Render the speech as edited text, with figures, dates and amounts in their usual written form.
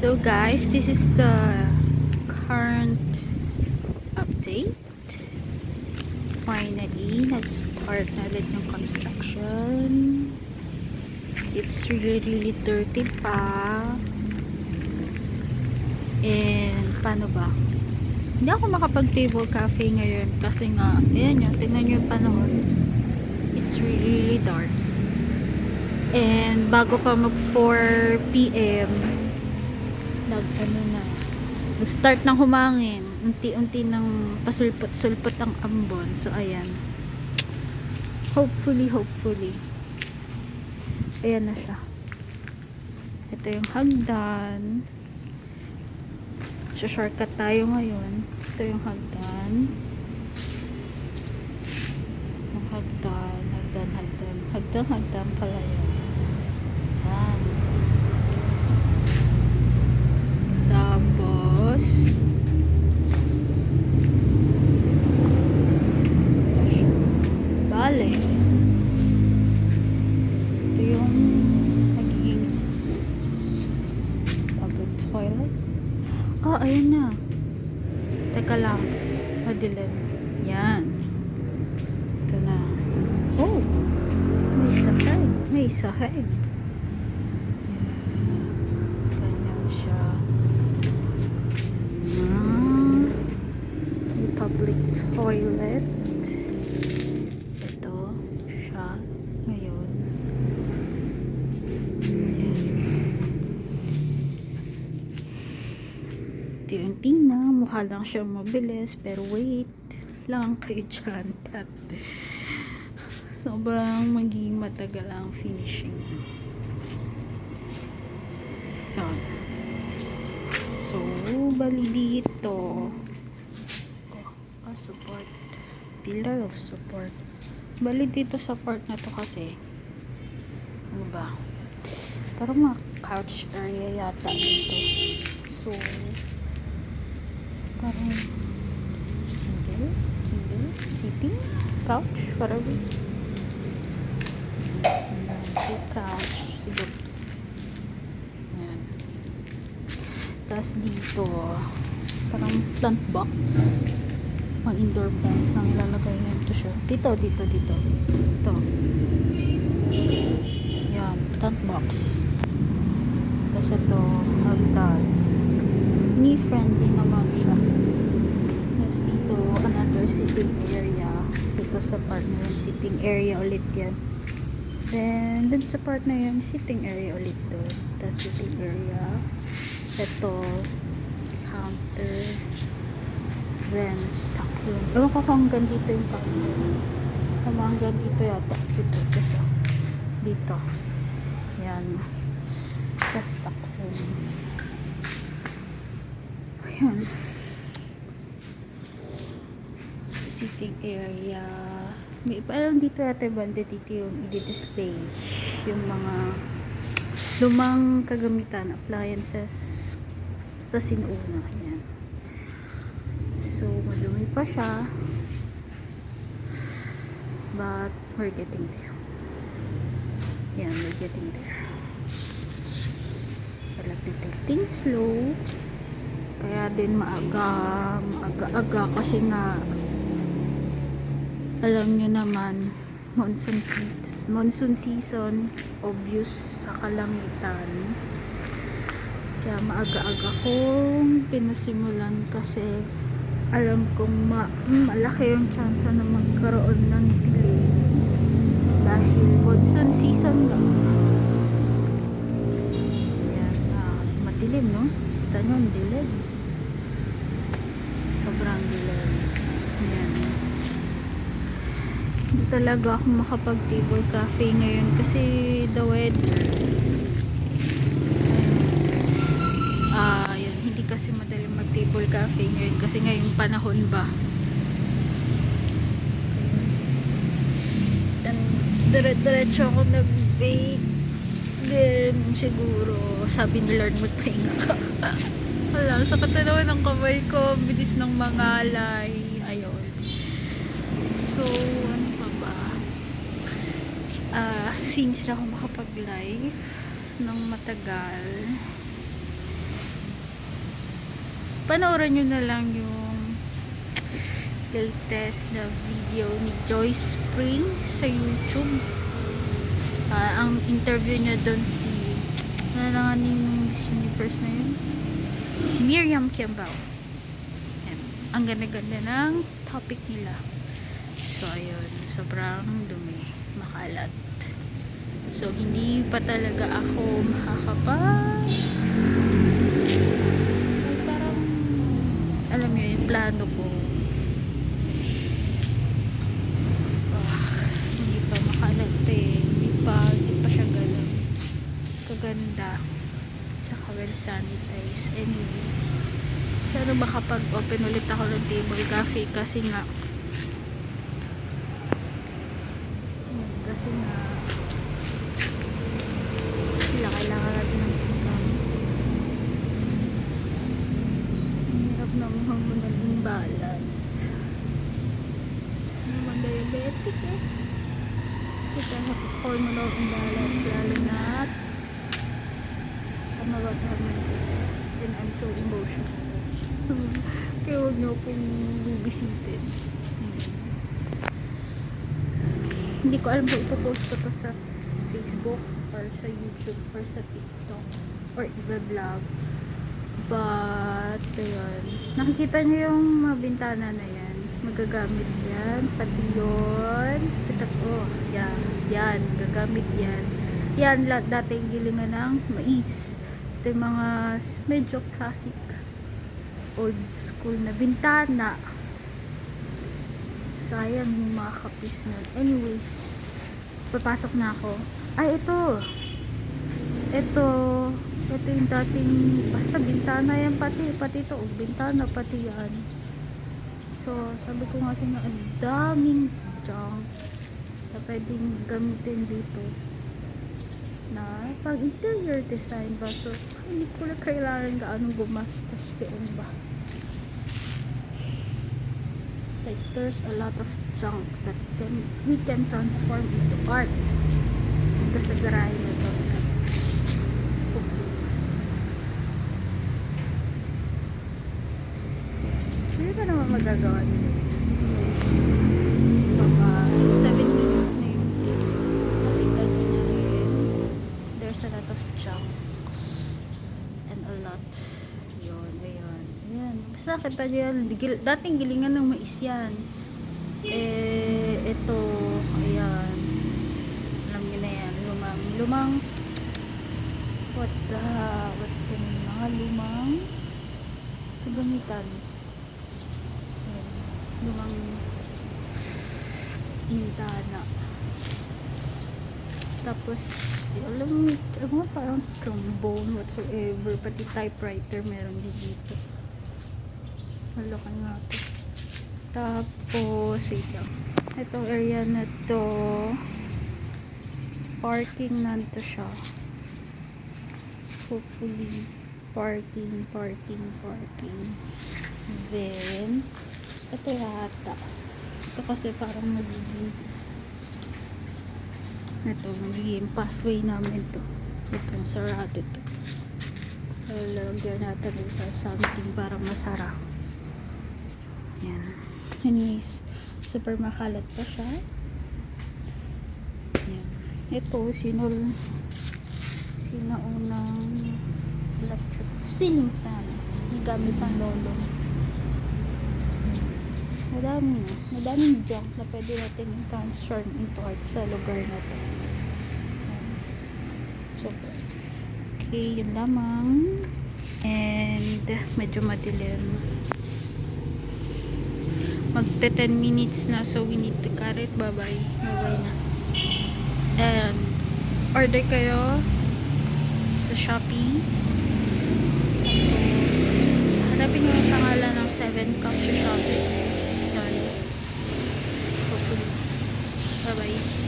So guys, this is the current update. Finally, nag-start na ulit yung construction. It's really dirty pa. And paano ba? Hindi ako makapag-table cafe ngayon kasi nga, ayan yun, tingnan nyo yung panahon. It's really dark. And bago pa mag 4 PM, nag-start ng humangin. Unti-unti ng pasulpot-sulpot ang ambon. So ayan. Hopefully. Ayan na siya. Ito yung hagdan. Shortcut tayo ngayon. Ito yung hagdan. Yung hagdan pala yun. Ayan. Tapos ito siya. Bale. Ito yung magiging public toilet. Oh, ayun na. Teka lang. Madilim. Yan. Ito na. Oh! May sahig. Ganyan siya. May public toilet. Ito siya. Ngayon. Yan. Unti na. Mukha lang siyang mabilis. Pero wait lang kayo dyan. Sobrang magiging matagal ang finishing. Yan. So, bali dito. Support. Pillar of support. Bali dito sa part na to kasi. Ano ba? Parang mga couch area yata dito. So, parang single, sitting, couch, parang couch, siguro. Ayan. Tapos dito, parang plant box. Mga indoor plants na nilalagay yan. Ito siya. Dito. Ito. Yan, plant box. Tapos ito, hagdan. Knee-friendly naman siya. Tapos dito, another sitting area. Dito sa part na yun, sitting area ulit yan. Then, dun sa part na yun, sitting area ulit doon. Tapos sitting area. Ito, counter. Then, stock room. Ewan ko kung hanggang dito yung counter. Hanggang dito yata. Dito siya. Dito. Yan. Tapos stock room. Ayan. Sitting area. May parang dito yata banda dito yung i-display yung mga lumang kagamitan, appliances, basta sinuuna. Ayan. So, madumi pa siya, but we're getting there. Ayan, we're getting there. I like to take things slow, kaya din maaga kasi nga alam nyo naman, monsoon season, obvious sa kalangitan. Kaya maaga-aga kong pinasimulan kasi alam kong malaki yung chance na magkaroon ng delay dahil monsoon season lang. Yan, madilim, no? Kita nyo, dilim. Sobrang dilim. Yan. Hindi talaga ako makapag-table cafe ngayon kasi the weather. Yun, hindi kasi madali mag-table cafe ngayon kasi ngayong panahon ba. And dire-diretso ako nag-bake. Then siguro sabi ni Lord magpahinga ka. Wala, sakit na naman ang kamay ko, bilis ng mangalay. Ayun. So, ano pa ba? since na ako makapag-live ng matagal, panoorin nyo na lang yung latest na video ni Joyce Spring sa YouTube. Ang interview niya doon si nananganin ng Miss Universe na yun, Miriam Kiambao. Yan. Ang ganda-ganda ng topic nila. So ayun, sobrang dumi, makalat. So hindi pa talaga ako makakapag, parang alam niyo yung plano ko, hindi pa makalat hindi pa siya ganun kaganda, tsaka well sanitized. Anyway, sana makapag-open ulit ako ng table cafe kasi nga kailangan natin ng income. Hirap na mukhang mo naging balance. Naman diabetic eh. Kasi I have hormonal imbalance, lalo na I'm about to have my baby and I'm so emotional. Kaya huwag niyo akong bibisitin. Hindi ko alam kung ipopost ko to sa Facebook or sa YouTube or sa TikTok or i-vlog, but ayun, nakikita niyo yung mga bintana na yan, magagamit yan, pati yun, yan, gagamit yan, dating gilingan ng mais. Ito yung mga medyo classic old school na bintana. Sayang yung mga kapis na. Anyways, papasok na ako. Ay, ito yung dating, basta bintana yan, pati ito, bintana, pati yan. So, sabi ko nga siya, ang daming junk na pwedeng gamitin dito na pang interior design ba. So, hindi ko lang kailangan gaanong gumastos doon ba. Like, there's a lot of junk that we can transform into art dito sa garahe na ito. Hindi ka naman magagawa nito. Yes. Baka 7 minutes na yun. Nakita nyo na rin. There's a lot of junks and a lot. Ayan. Basta nakita nyo yan. Dating gilingan ng mais yan. Ito. Ayan. Alam nyo na yan. Lumang what's the name? Mga lumang gamitan. Ayan. Lumang bintana. Tapos alam mo, parang trombone whatsoever, pati typewriter meron din dito. Malaki nga ito. Tapos wait lang, itong area na to, parking na to siya. Hopefully parking. Then ito yata, ito kasi parang magiging pathway namin to. Itong sarado to. Lalagyan natin dito something para masara. Yan. Anyways, super makalat pa siya. Yan. Ito, sino unang electric ceiling fan. Gamit ang lolo. Madaming junk na pwede natin transform into art sa lugar na to. So, okay, yun lamang. And medyo madilim. Magte 10 minutes na, so we need to cut it. Bye-bye na. And order kayo sa Shopee. Tapos hanapin nyo ang pangalan ng 7 Cups sa Shopee. Hopefully. Bye-bye.